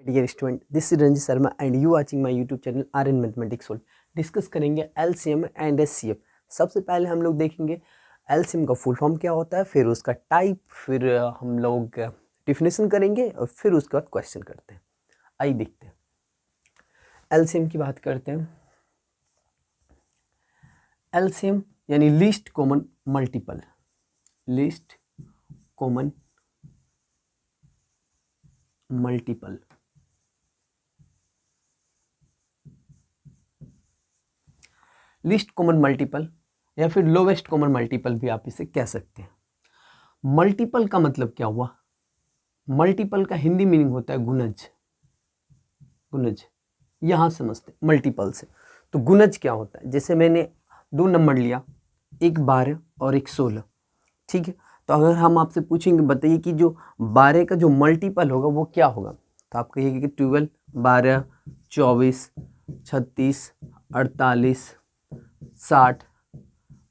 Dear student, this is Ranjit Sharma and you watching my YouTube channel R N mathematics world. Discuss करेंगे LCM and HCF. सबसे पहले हम लोग देखेंगे एलसीएम का फुल फॉर्म क्या होता है, फिर उसका टाइप, फिर हम लोग डिफिनेशन करेंगे और फिर उसके बाद क्वेश्चन करते हैं। आइए देखते हैं, एलसीएम की बात करते हैं। एलसीएम यानी least common multiple. Least common multiple list common multiple या फिर लोवेस्ट कॉमन मल्टीपल भी आप इसे कह सकते हैं। मल्टीपल का मतलब क्या हुआ? मल्टीपल का हिंदी मीनिंग होता है गुणज। गुणज यहाँ समझते हैं मल्टीपल से। तो गुणज क्या होता है? जैसे मैंने दो नंबर लिया, एक 12 और एक 16, ठीक है। तो अगर हम आपसे पूछेंगे बताइए कि जो 12 का जो मल्टीपल होगा वो क्या होगा, तो आप कहिएगा कि 12, 12, 24, 36, 48, 60,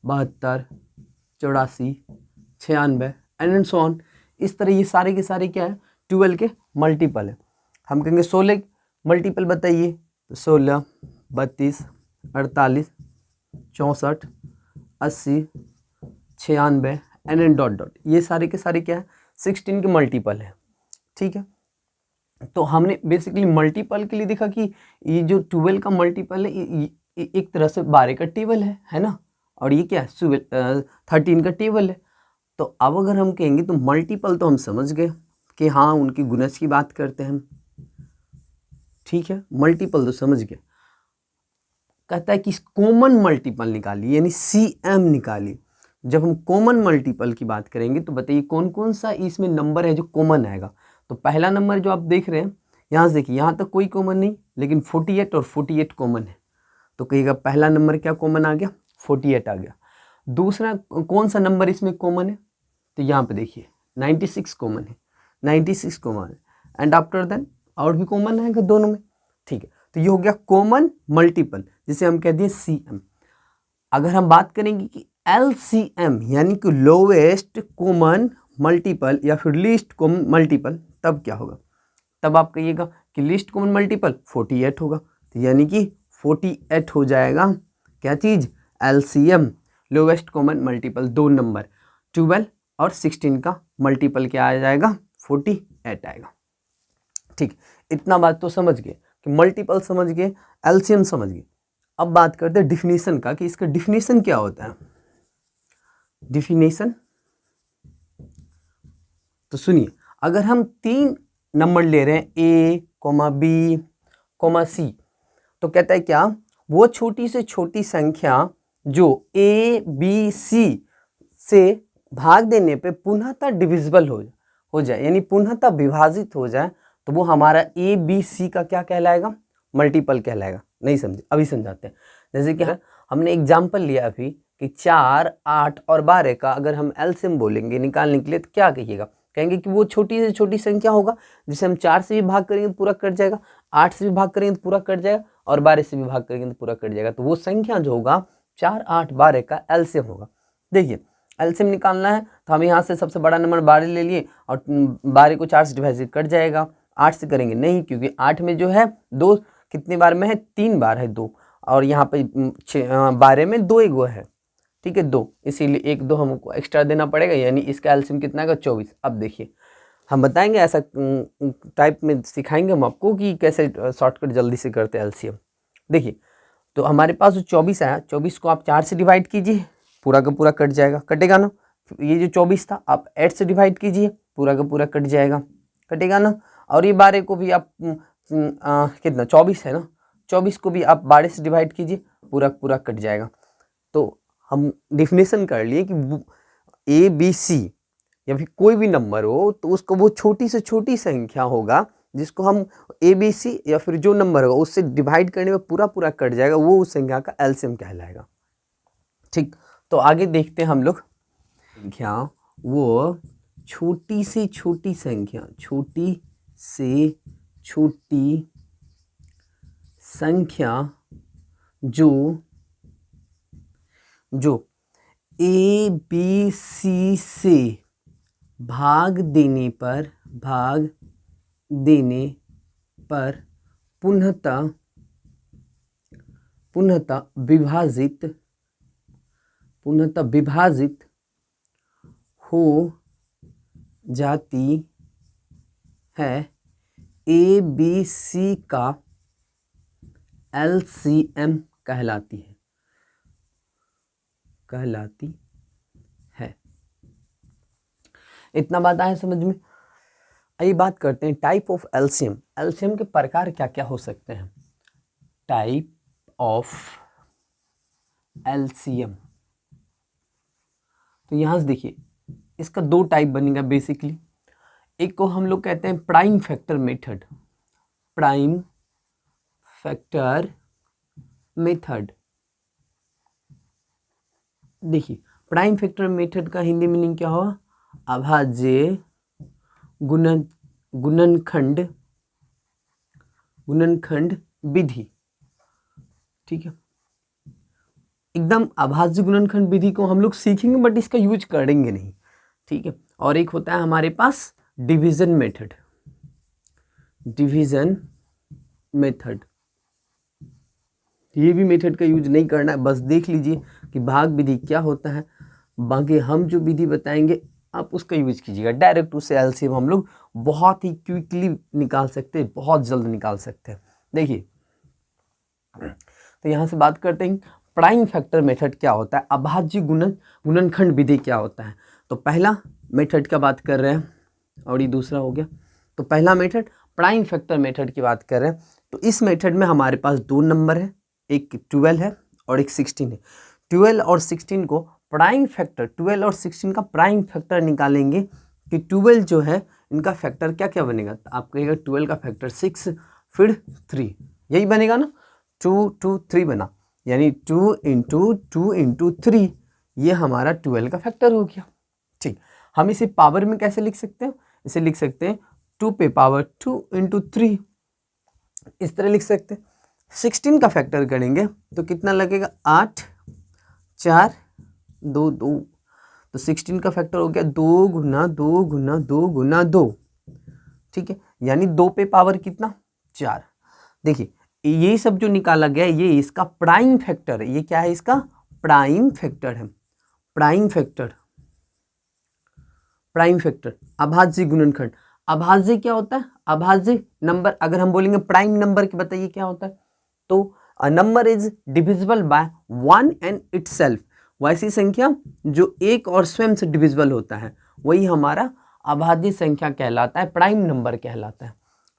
72, 84, 96 एंड सो ऑन। इस तरह ये सारे के सारे क्या है? 12 के मल्टीपल है। हम कहेंगे 16 मल्टीपल बताइए, तो 16, 32, 48, 64, 80, 96 एंड डॉट डॉट, ये सारे के सारे क्या है? 16 के मल्टीपल है, ठीक है। तो हमने बेसिकली मल्टीपल के लिए देखा कि ये जो 12 का मल्टीपल है ये एक तरह से 12 का टेबल है ना, और ये क्या है? 13 का टेबल है। तो अब अगर हम कहेंगे तो मल्टीपल तो हम समझ गए कि हाँ उनकी गुणज की बात करते हैं हम, ठीक है। मल्टीपल तो समझ गए। कहता है कि कॉमन मल्टीपल निकालिए, यानी CM निकालिए। जब हम कॉमन मल्टीपल की बात करेंगे तो बताइए कौन कौन सा इसमें नंबर है जो कॉमन आएगा। तो पहला नंबर जो आप देख रहे हैं यहाँ से देखिए, यहाँ तक कोई कॉमन नहीं, लेकिन 48 और 48 कॉमन है। तो कहिएगा पहला नंबर क्या कॉमन आ गया? 48 आ गया। दूसरा कौन सा नंबर इसमें कॉमन है? तो यहाँ पे देखिए 96 कॉमन है, 96 कॉमन है। एंड आफ्टर देन और भी कॉमन आएगा दोनों में, ठीक है। तो ये हो गया कॉमन मल्टीपल, जिसे हम कह दिए CM। अगर हम बात करेंगे कि LCM यानी कि लोवेस्ट कॉमन मल्टीपल या फिर लीस्ट कॉमन मल्टीपल, तब क्या होगा? तब आप कहिएगा कि लीस्ट कॉमन मल्टीपल 48 होगा। तो यानी कि 48 हो जाएगा क्या चीज़? LCM, lowest common multiple. दो नंबर 12 और 16 का मल्टीपल क्या आ जाएगा? 48 आएगा, ठीक। इतना बात तो समझ गए कि मल्टीपल समझ गए, LCM समझ गए। अब बात करते हैं डिफिनीशन का, कि इसका डिफिनीशन क्या होता है। डिफिनीशन तो सुनिए, अगर हम 3 नंबर ले रहे हैं A, B, C, तो कहता है क्या? वो छोटी से छोटी संख्या जो ABC से भाग देने पे पुनःतः डिविजिबल हो जाए, यानी पुनःतः विभाजित हो जाए, तो वो हमारा ABC का क्या कहलाएगा? मल्टीपल कहलाएगा। नहीं समझे? अभी समझाते हैं। जैसे कि हमने एग्जाम्पल लिया अभी कि 4, 8 और 12 का अगर हम एलसीएम बोलेंगे निकालने के लिए, तो क्या कहिएगा? कहेंगे कि वो छोटी से छोटी संख्या होगा जिसे हम 4 से भी भाग करेंगे तो पूरा कट जाएगा, 8 से भी भाग करेंगे तो पूरा कट जाएगा, और 12 से भी भाग करेंगे तो पूरा कट जाएगा। तो वो संख्या जो होगा 4, 8, 12 का एलसीएम होगा। देखिए एलसीएम निकालना है तो हम यहाँ से सबसे बड़ा नंबर 12 ले लिए, और 12 को 4 से डिवाइड कट जाएगा। 8 से करेंगे नहीं, क्योंकि 8 में जो है 2 कितने बार में है? 3 बार है 2, और यहाँ पे 12 में 2 एगो है, ठीक है 2, इसीलिए 1 2 हमको एक्स्ट्रा देना पड़ेगा, यानी इसका एलसीएम कितना का? 24। अब देखिए हम बताएंगे, ऐसा टाइप में सिखाएंगे हम आपको कि कैसे शॉर्टकट जल्दी से करते हैं एलसीएम। देखिए तो हमारे पास जो 24 आया, 24 को आप 4 से डिवाइड कीजिए, पूरा का पूरा कट जाएगा, कटेगा ना। ये जो 24 था आप 8 से डिवाइड कीजिए, पूरा का पूरा कट जाएगा, कटेगा ना। और ये 12 को भी आप कितना? 24 है ना, 24 को भी आप 12 से डिवाइड कीजिए, पूरा पूरा कट जाएगा। तो हम डिफिनेशन कर लिए कि ABC या फिर कोई भी नंबर हो तो उसको वो छोटी से छोटी संख्या होगा जिसको हम ABC या फिर जो नंबर होगा उससे डिवाइड करने में पूरा पूरा कट जाएगा, वो उस संख्या का एलसीएम कहलाएगा, ठीक। तो आगे देखते हैं हम लोग। संख्या वो छोटी से छोटी संख्या, छोटी से छोटी संख्या जो ABC से भाग देने पर पुनः विभाजित हो जाती है ABC का LCM कहलाती है। इतना बात आया समझ में। आइए बात करते हैं टाइप ऑफ LCM। LCM के प्रकार क्या क्या हो सकते हैं। टाइप ऑफ LCM, तो यहां से देखिए इसका दो टाइप बनेगा बेसिकली। एक को हम लोग कहते हैं prime factor method. Prime factor method, देखिए प्राइम फैक्टर मेथड का हिंदी मीनिंग क्या हुआ, अभाज्य गुणनखंड विधि। ठीक है, एकदम अभाज्य गुणनखंड विधि को हम लोग सीखेंगे बट इसका यूज करेंगे नहीं। ठीक है, और एक होता है हमारे पास डिवीजन मेथड। ये भी मेथड का यूज नहीं करना है, बस देख लीजिए कि भाग विधि क्या होता है। बाकी हम जो विधि बताएंगे आप उसका यूज कीजिएगा। डायरेक्ट उससे एलसीएम हम लोग बहुत ही क्विकली निकाल सकते हैं, बहुत जल्द निकाल सकते हैं। देखिए तो यहाँ से बात करते हैं प्राइम फैक्टर मेथड क्या होता है, अभाज्य गुणनखंड विधि क्या होता है। तो पहला मेथड का बात कर रहे हैं और ये दूसरा हो गया। तो पहला मेथड प्राइम फैक्टर मेथड की बात कर रहे हैं। तो इस मेथड में हमारे पास दो नंबर है, एक 12 है और एक 16 है। 12 और 16 को प्राइम फैक्टर, 12 और 16 का प्राइम फैक्टर निकालेंगे कि 12 जो है इनका फैक्टर क्या क्या बनेगा। तो आप कहिएगा 12 का फैक्टर 6 फिर 3, यही बनेगा ना, 2 2 3 बना, यानी 2 इंटू 2 इंटू 3, ये हमारा 12 का फैक्टर हो गया। ठीक, हम इसे पावर में कैसे लिख सकते हैं, इसे लिख सकते हैं 2 पे पावर 2 इंटू 3, इस तरह लिख सकते हैं। 16 का फैक्टर करेंगे तो कितना लगेगा, 8 4 2 2, तो 16 का फैक्टर हो गया 2 गुना 2 गुना 2 गुना 2। ठीक है, यानी 2 पे पावर कितना, 4। देखिए ये सब जो निकाला गया ये इसका प्राइम फैक्टर है। ये क्या है, इसका प्राइम फैक्टर है। प्राइम फैक्टर अभाज्य गुणनखंड। अभाज्य क्या होता है, अभाज्य नंबर। अगर हम बोलेंगे प्राइम नंबर की बताइए क्या होता है, तो a number is divisible by 1 and itself. वैसी संख्या जो एक और स्वयं से डिविजिबल होता है वही हमारा अभाज्य संख्या कहलाता है, प्राइम नंबर कहलाता है।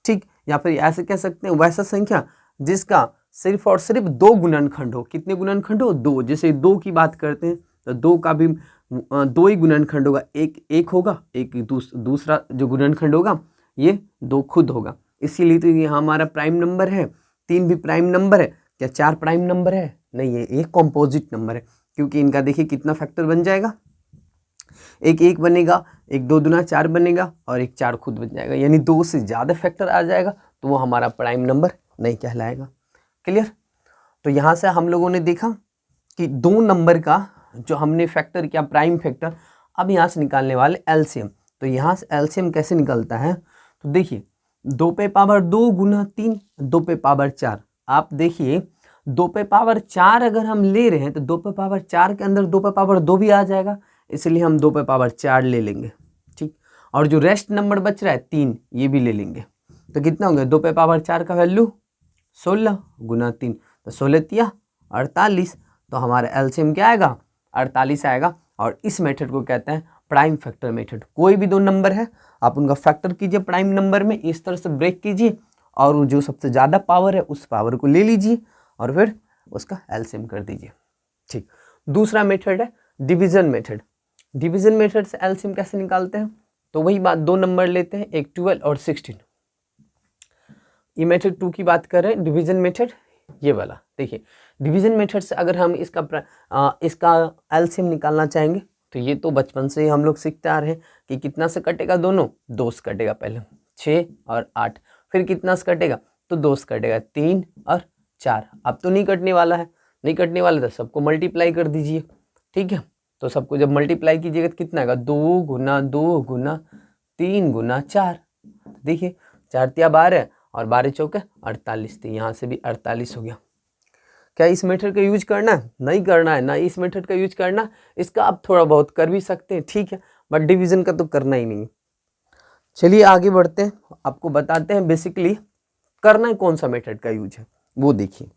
ठीक, या फिर ऐसे कह सकते हैं वैसा संख्या जिसका सिर्फ और सिर्फ 2 गुणनखंड हो। कितने गुणनखंड हो, 2। जैसे 2 की बात करते हैं तो 2 का भी 2 ही गुणनखंड होगा, एक होगा, एक दूसरा जो गुणनखंड होगा ये 2 खुद होगा। इसीलिए तो ये हमारा प्राइम नंबर है। 3 भी प्राइम नंबर है, क्या 4 प्राइम नंबर है, नहीं है, ये कॉम्पोजिट नंबर है। क्योंकि इनका देखिए कितना फैक्टर बन जाएगा, एक 1 बनेगा, एक 2 दूना 4 बनेगा और एक 4 खुद बन जाएगा, यानी 2 से ज़्यादा फैक्टर आ जाएगा तो वो हमारा प्राइम नंबर नहीं कहलाएगा। क्लियर। तो यहाँ से हम लोगों ने देखा कि 2 नंबर का जो हमने फैक्टर किया प्राइम फैक्टर, अब यहाँ से निकालने वाले एलसीएम। तो यहाँ से एलसीएम कैसे निकलता है, तो देखिए 2 पे पावर 2 गुना 3, 2 पे पावर 4। आप देखिए 2 पे पावर 4 अगर हम ले रहे हैं तो 2 पे पावर 4 के अंदर 2 पे पावर 2 भी आ जाएगा, इसलिए हम 2 पे पावर 4 ले लेंगे। ठीक, और जो रेस्ट नंबर बच रहा है 3, ये भी ले लेंगे। तो कितना हो गया, 2 पे पावर 4 का वैल्यू 16 गुना 3, तो 16 तिया 48। तो हमारा एलसीएम क्या आएगा, 48 आएगा। और इस मेथड को कहते हैं प्राइम फैक्टर मेथड। कोई भी 2 नंबर है आप उनका फैक्टर कीजिए प्राइम नंबर में, इस तरह से ब्रेक कीजिए और जो सबसे ज़्यादा पावर है उस पावर को ले लीजिए और फिर उसका एलसीएम कर दीजिए। ठीक, दूसरा मेथड है डिवीजन मेथड। डिवीजन मेथड से एलसीएम कैसे निकालते हैं, तो वही बात, 2 नंबर लेते हैं, एक 12 और 16। ये मेथड 2 की बात कर रहे हैं, डिवीजन मेथड ये वाला। देखिए डिवीजन मेथड से अगर हम इसका एलसीएम निकालना चाहेंगे तो ये तो बचपन से ही हम लोग सीखते आ रहे हैं कि कितना से कटेगा, दोनों 2 से कटेगा, पहले 6 और 8, फिर कितना से कटेगा, तो 2 से कटेगा, 3 और 4। अब तो नहीं कटने वाला है, नहीं कटने वाला तो सबको मल्टीप्लाई कर दीजिए। ठीक है, तो सबको जब मल्टीप्लाई कीजिएगा तो कितना आएगा, 2 गुना 2 गुना 3 गुना 4। देखिए 4 तिया 12 और 12 चौके 48, तो यहाँ से भी 48 हो गया। क्या इस मेथड का यूज करना है? नहीं करना है ना, इस मेथड का यूज करना। इसका आप थोड़ा बहुत कर भी सकते हैं, ठीक है, बट डिवीजन का तो करना ही नहीं। चलिए आगे बढ़ते हैं, आपको बताते हैं बेसिकली करना है कौन सा मेथड का यूज है वो देखिए।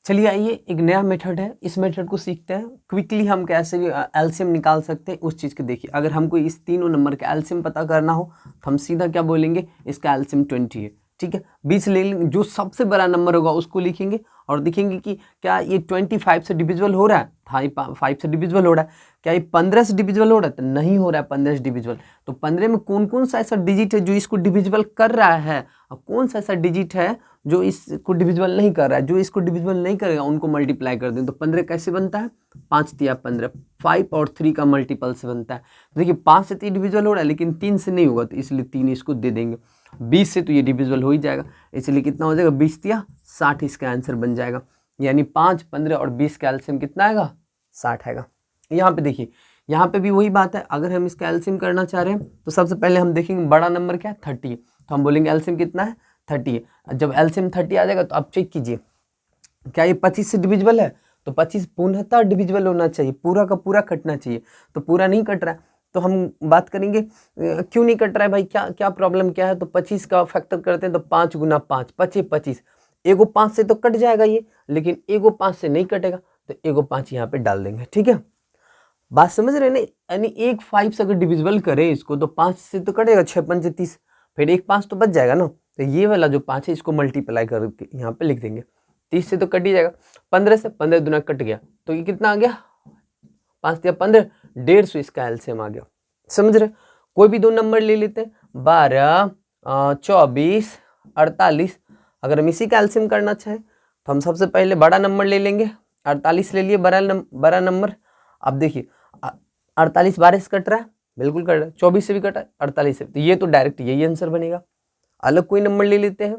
चलिए आइए, एक नया मेथड है, इस मेथड को सीखते हैं। क्विकली हम कैसे भी एलसीएम निकाल सकते हैं उस चीज़ के देखिए। अगर हमको इस तीनों नंबर का एलसीएम पता करना हो तो हम सीधा क्या बोलेंगे, इसका एलसीएम 20 है, ठीक है। 20 ले लेंगे, जो सबसे बड़ा नंबर होगा उसको लिखेंगे और देखेंगे कि क्या ये 25 से डिविजिबल हो रहा है। हाँ, ये 5 से डिविजिबल हो रहा है। क्या ये 15 से डिविजिबल हो रहा है? तो नहीं हो रहा है 15 से डिविजिबल। तो 15 में कौन कौन सा ऐसा डिजिट है जो इसको डिविजिबल कर रहा है, और कौन सा ऐसा डिजिट है जो इसको डिविजिबल नहीं कर रहा है। जो इसको डिविजिबल नहीं करेगा उनको मल्टीप्लाई कर दें। तो 15 कैसे बनता है? 5 तिया 15, 5 और 3 का मल्टीपल से बनता है। तो देखिए 5 से 3 डिविजिबल हो रहा है, लेकिन 3 से नहीं होगा, तो इसलिए 3 इसको दे देंगे। 20 से तो ये डिविजिबल हो ही जाएगा, इसलिए कितना हो जाएगा, 20 तिया 60 इसका आंसर बन जाएगा। यानी 5, 15 और 20 का एलसीएम कितना आएगा? 60 आएगा। यहाँ पे देखिए, यहाँ पे भी वही बात है। अगर हम इसका एलसीएम करना चाह रहे हैं तो सबसे पहले हम देखेंगे बड़ा नंबर क्या है, 30 है, तो हम बोलेंगे एलसीएम कितना है, 30 है। जब एलसीएम 30 आ जाएगा तो आप चेक कीजिए, क्या ये 25 से डिविजिबल है? तो 25 पूर्णतः डिविजिबल होना चाहिए, पूरा का पूरा कटना चाहिए। तो पूरा नहीं कट रहा है, तो हम बात करेंगे क्यों नहीं कट रहा है भाई, क्या क्या प्रॉब्लम क्या है। तो 25 का फैक्टर करते हैं तो 5 गुना 5, 25, एगो 5 से तो कट जाएगा ये, लेकिन एगो 5 से नहीं कटेगा, तो एगो 5 यहाँ पे डाल देंगे, ठीक है। बात समझ रहे हैं ना? यानी एक 5 से अगर डिविजिबल करें इसको तो 5 से तो कटेगा, 6 5 30, फिर एक 5 तो बच जाएगा ना। तो ये वाला जो 5 है इसको मल्टीप्लाई करके यहाँ पे लिख देंगे। 30 से तो कट ही जाएगा, 15 से 15 दुना कट गया, तो ये कितना आ गया, 5 या 15, 150 इसका एलसीएम आ गया। समझ रहे? कोई भी दो नंबर ले लेते हैं, 12, 24, 48। अगर हम इसी का एलसीएम करना चाहें तो हम सबसे पहले बड़ा नंबर ले लेंगे, 48 ले लिए बड़ा नंबर। अब देखिए 48 12 से कट रहा है, बिल्कुल कट रहा है, 24 से भी कटा है, 48 से, तो ये तो डायरेक्ट यही आंसर बनेगा। अलग कोई नंबर ले लेते हैं,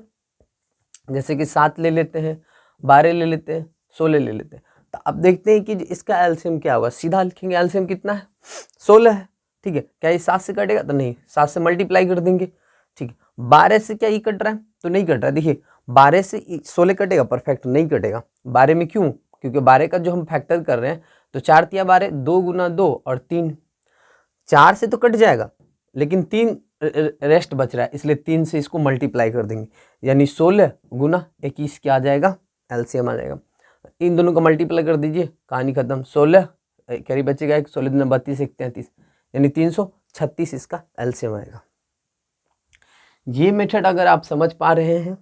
जैसे कि 7 ले लेते हैं, 12 ले लेते हैं, 16 ले लेते हैं। तो अब देखते हैं कि इसका एलसीएम क्या होगा। सीधा लिखेंगे एलसीएम कितना है, 16 है, ठीक है। क्या ये 7 से कटेगा? तो नहीं, 7 से मल्टीप्लाई कर देंगे, ठीक है। 12 से क्या ये कट रहा है? तो नहीं कट रहा है। देखिए 12 से 16 कटेगा? परफेक्ट नहीं कटेगा। 12 में क्यों? क्योंकि 12 का जो हम फैक्टर कर रहे हैं, तो 4 तिया 12, 2 गुना 2 और 3, 4 से तो कट जाएगा, लेकिन 3 रेस्ट बच रहा है, इसलिए 3 से इसको मल्टीप्लाई कर देंगे, यानी 16 गुना 21 क्या आ जाएगा, एलसीएम आ जाएगा। इन दोनों का मल्टीप्लाई कर दीजिए, कहानी खत्म। 16 कैरी बचेगा एक, 16 दूना 32, 1 33, यानी 336 इसका एलसीएम आएगा। ये मेथड अगर आप समझ पा रहे हैं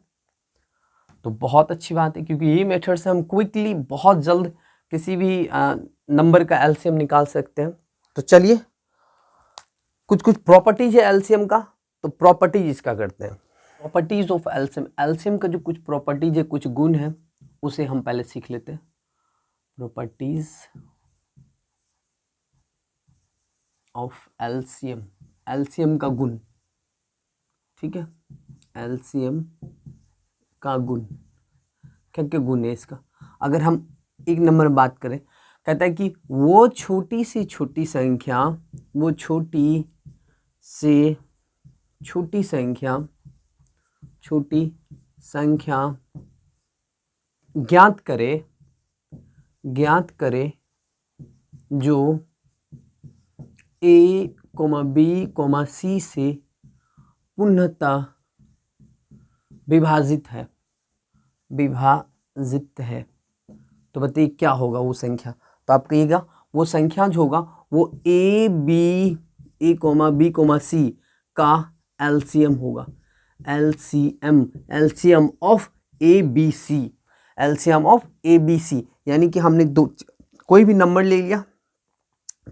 तो बहुत अच्छी बात है, क्योंकि ये मेथड से हम क्विकली बहुत जल्द किसी भी नंबर का एलसीएम निकाल सकते हैं। तो चलिए कुछ कुछ प्रॉपर्टीज है एलसीएम का, तो प्रॉपर्टीज इसका करते हैं। प्रॉपर्टीज ऑफ एलसीएम, एलसीएम का जो कुछ प्रॉपर्टीज है, कुछ गुण है, उसे हम पहले सीख लेते हैं। प्रॉपर्टीज ऑफ एलसीएम, एलसीएम का गुण, ठीक है। एलसीएम का गुण, क्या क्या गुण है इसका। अगर हम एक नंबर बात करें, कहता है कि वो छोटी से छोटी संख्या, वो छोटी से छोटी संख्या, छोटी संख्या ज्ञात करे जो a, b, c से पूर्णतः विभाजित है। तो बताइए क्या होगा वो संख्या। तो आप कहिएगा वो संख्या जो होगा वो a, b, c का एलसीएम होगा। LCM of a, b, c, LCM of a, b, c, यानी कि हमने कोई भी नंबर ले लिया,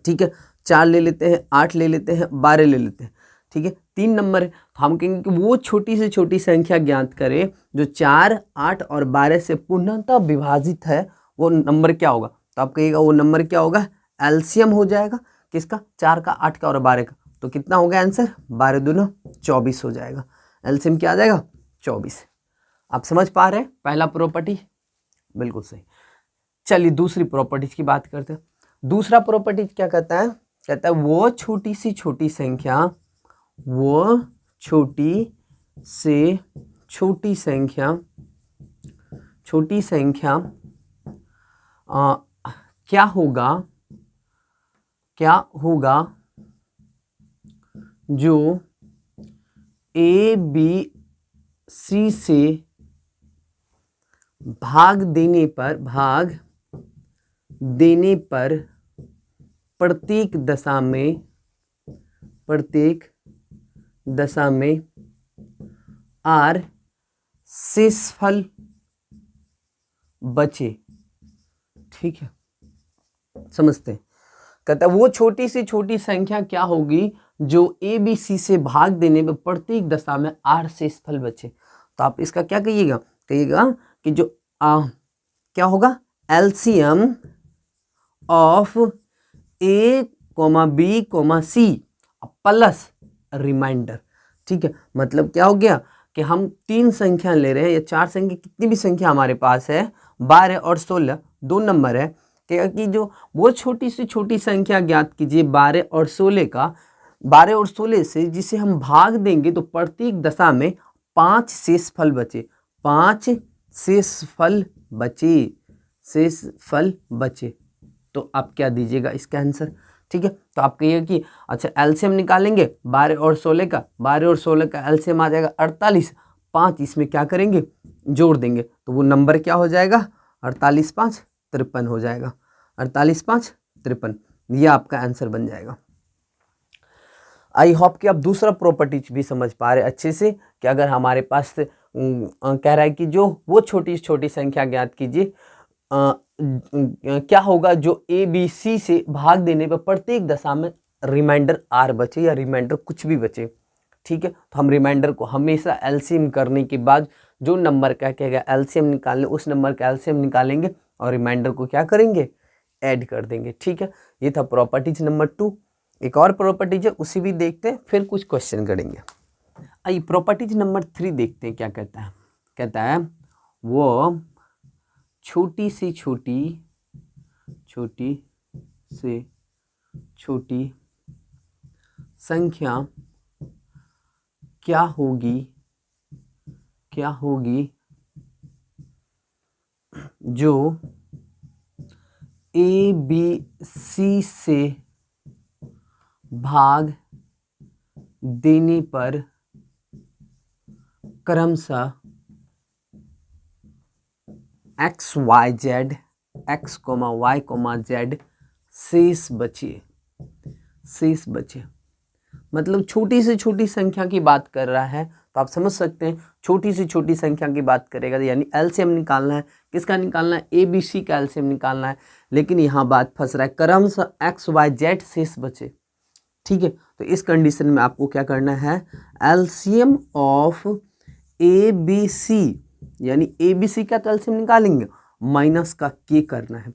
ठीक है। 4 ले लेते हैं, 8 ले लेते हैं, 12 ले लेते हैं, ठीक है। 3 नंबर है, तो हम कहेंगे कि वो छोटी से छोटी संख्या ज्ञात करे जो 4, 8 और 12 से पूर्णतः विभाजित है, वो नंबर क्या होगा। तो आप कहिएगा वो नंबर क्या होगा, एलसीएम हो जाएगा किसका, 4 का, 8 का और 12 का। तो कितना हो गया आंसर, 12 दूना 24 हो जाएगा। एलसीएम क्या आ जाएगा, 24। आप समझ पा रहे हैं पहला प्रॉपर्टी, बिल्कुल सही। चलिए दूसरी प्रॉपर्टीज की बात करते हैं। दूसरा प्रॉपर्टीज क्या कहता है, कहता है वो छोटी सी छोटी संख्या, वो छोटी से छोटी संख्या क्या होगा जो ए बी सी से भाग देने पर प्रत्येक दशा में आर शेषफल बचे। ठीक है, समझते हैं। कहता है वो छोटी से छोटी संख्या क्या होगी जो ए बी सी से भाग देने पर प्रत्येक दशा में आर शेषफल बचे। तो आप इसका क्या कहिएगा कि जो क्या होगा, LCM of A comma B comma C plus remainder. ठीक है, मतलब क्या हो गया कि हम 3 संख्या ले रहे हैं या 4 संख्या, कितनी भी संख्या हमारे पास है, 12 और 16 2 नंबर है। कि जो वो छोटी से छोटी संख्या ज्ञात कीजिए 12 और 16 का, 12 और 16 से जिसे हम भाग देंगे तो प्रत्येक दशा में 5 शेषफल बचे, 5 शेषफल बचे। तो आप क्या दीजिएगा इसका आंसर। ठीक है, तो आप कहिएगा कि अच्छा एलसीएम निकालेंगे 12 और 16 का, 12 और 16 का एलसीएम आ जाएगा 48, 5 इसमें क्या करेंगे, जोड़ देंगे, तो वो नंबर क्या हो जाएगा, 48 5 53 हो जाएगा, 48 5 53, ये आपका आंसर बन जाएगा। आई होप कि आप दूसरा प्रॉपर्टीज भी समझ पा रहे अच्छे से, कि अगर हमारे पास कह रहा है कि जो वो छोटी छोटी संख्या ज्ञात कीजिए क्या होगा जो ए बी सी से भाग देने पर प्रत्येक दशा में रिमाइंडर आर बचे या रिमाइंडर कुछ भी बचे। ठीक है, तो हम रिमाइंडर को हमेशा एलसीएम करने के बाद जो नंबर का कहेगा एलसीएम निकालने, उस नंबर का एलसीएम निकालेंगे और रिमाइंडर को क्या करेंगे, ऐड कर देंगे। ठीक है, ये था प्रॉपर्टीज नंबर 2। एक और प्रॉपर्टीज है, उसी भी देखते हैं, फिर कुछ क्वेश्चन करेंगे। आइए प्रॉपर्टीज नंबर 3 देखते हैं क्या कहता है। कहता है वो छोटी से छोटी संख्या क्या होगी जो ए बी सी से भाग देने पर क्रमशः X Y Z, X comma Y comma Z शेष बचे। मतलब छोटी से छोटी संख्या की बात कर रहा है, तो आप समझ सकते हैं छोटी से छोटी संख्या की बात करेगा यानी एलसीएम निकालना है। किसका निकालना है, ए बी सी का एलसीएम निकालना है। लेकिन यहाँ बात फंस रहा है, क्रमशः एक्स वाई जेड शेष बचे। ठीक है, तो इस कंडीशन में आपको क्या करना है, LCM of A B C यानी ए बी सी का तो एलसीएम निकालेंगे, माइनस का के करना है।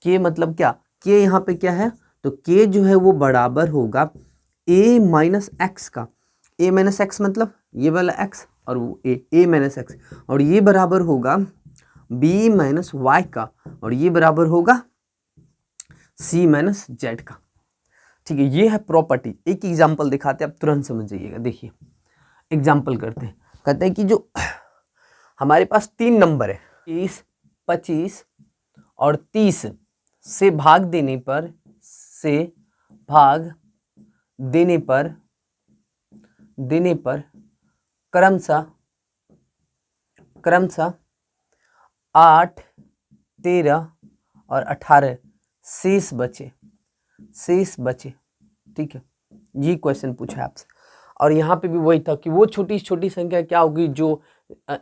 के मतलब क्या, के यहाँ पे क्या है, तो के जो है वो बराबर होगा ए माइनस एक्स का। ए माइनस एक्स मतलब ये वाला एक्स और वो ए माइनस एक्स, और ये बराबर होगा बी माइनस वाई का, और ये बराबर होगा सी माइनस जेड का। ठीक है, ये है प्रॉपर्टी। एक एग्जाम्पल दिखाते हैं, आप तुरंत समझ जाइएगा। देखिए एग्जाम्पल करते हैं। कहते हैं कि जो हमारे पास 3 नंबर है 30, 25 और 30 से भाग देने पर क्रमशः 8, 13 और 18 शेष बचे। ठीक है, ये क्वेश्चन पूछा है आपसे। और यहाँ पे भी वही था कि वो छोटी छोटी संख्या क्या होगी जो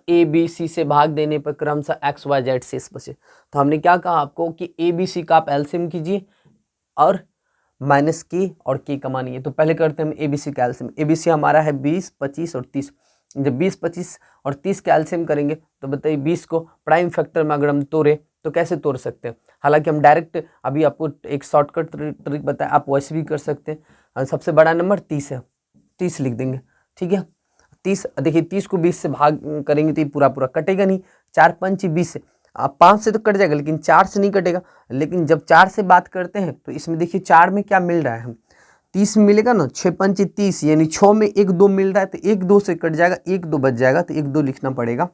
ए बी सी से भाग देने पर क्रमशः एक्स वाई जेड शेष बचे। तो हमने क्या कहा आपको कि ए बी सी का आप एलसीएम कीजिए और माइनस के और के कमानी है। तो पहले करते हैं हम ए बी सी का एलसीएम। ए बी सी हमारा है 20, 25 और 30। जब 20, 25 और 30 का एलसीएम करेंगे तो बताइए 20 को प्राइम फैक्टर में अगर हम तोड़े तो कैसे तोड़ सकते हैं। हालांकि हम डायरेक्ट अभी आपको एक शॉर्टकट ट्रिक बताया, आप वैसे भी कर सकते हैं। सबसे बड़ा नंबर 30 है, 30 लिख देंगे। ठीक है, 30 देखिए 30 को 20 से भाग करेंगे तो ये पूरा पूरा कटेगा नहीं। 4 5 20, आप 5 से तो कट जाएगा लेकिन 4 से नहीं कटेगा। लेकिन जब 4 से बात करते हैं तो इसमें देखिए 4 में क्या मिल रहा है, हम 30 मिलेगा ना, 6 पंचे 30, यानी 6 में 1 2 मिल रहा है तो 1 2 से कट जाएगा, 1 2 बच जाएगा तो 1 2 लिखना पड़ेगा।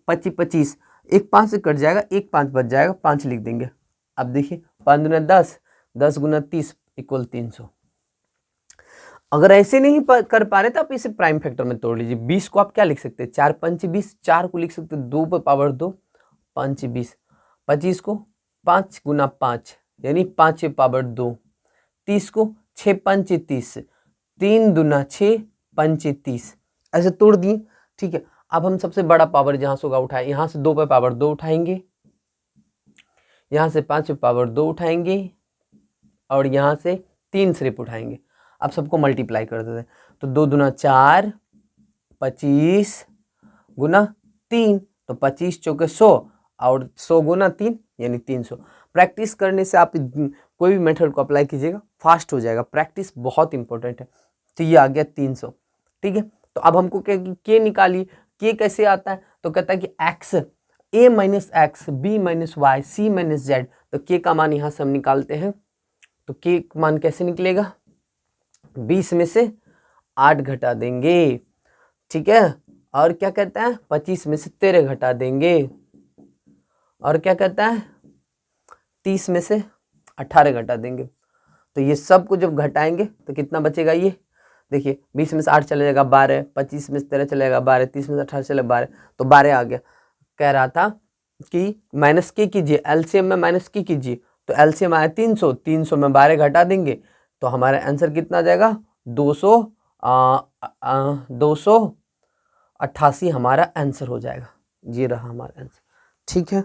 25 25, 1 5 से कट जाएगा, 1 5 बच जाएगा, 5 लिख देंगे। अब देखिए 5 दूना 10, 10 गुना 30 इक्वल 300। अगर ऐसे नहीं कर पा रहे तो आप इसे प्राइम फैक्टर में तोड़ लीजिए। 20 को आप क्या लिख सकते हैं, 4 पंचे 20, 4 को लिख सकते हैं 2 पर पावर 2, 5 20। 25 को 5 गुना 5 यानी 5 पावर 2। 30 को 6 पंचे 30, 3 दूना 6 पंचे 30, ऐसे तोड़ दिए। ठीक है, अब हम सबसे बड़ा पावर जहाँ से होगा उठाए, यहाँ से 2 पे पावर 2 उठाएंगे, यहाँ से 5 पे पावर 2 उठाएंगे और यहाँ से 3 सिर्फ उठाएंगे। अब सबको मल्टीप्लाई कर देते हैं तो 2 दूना 4, 25 गुना 3 तो 25 चौके 100 और 100 गुना 3 यानी 300। प्रैक्टिस करने से आप कोई भी मेथड को अप्लाई कीजिएगा, फास्ट हो जाएगा। प्रैक्टिस बहुत इंपॉर्टेंट है। तो ये आ गया 300। ठीक है, तो अब हमको क्या के निकालिए, के कैसे आता है तो कहता है कि x, a minus x, b minus y, c minus z. तो के का मान यहाँ से हम निकालते हैं तो के का मान कैसे निकलेगा, 20 में से 8 घटा देंगे। ठीक है, और क्या कहता है 25 में से 13 घटा देंगे, और क्या कहता है 30 में से 18 घटा देंगे। तो ये सब को जब घटाएंगे तो कितना बचेगा, ये देखिए 20 में से 8 चले जाएगा 12, 25 में से 13 चलेगा 12, 30 में से 18 चलेगा 12, तो 12 आ गया। कह रहा था कि माइनस के कीजिए, एलसीएम में माइनस की कीजिए, तो एलसीएम आया 300, 300 में 12 घटा देंगे तो हमारा आंसर कितना आ जाएगा 288 हमारा आंसर हो जाएगा। ये रहा हमारा आंसर। ठीक है।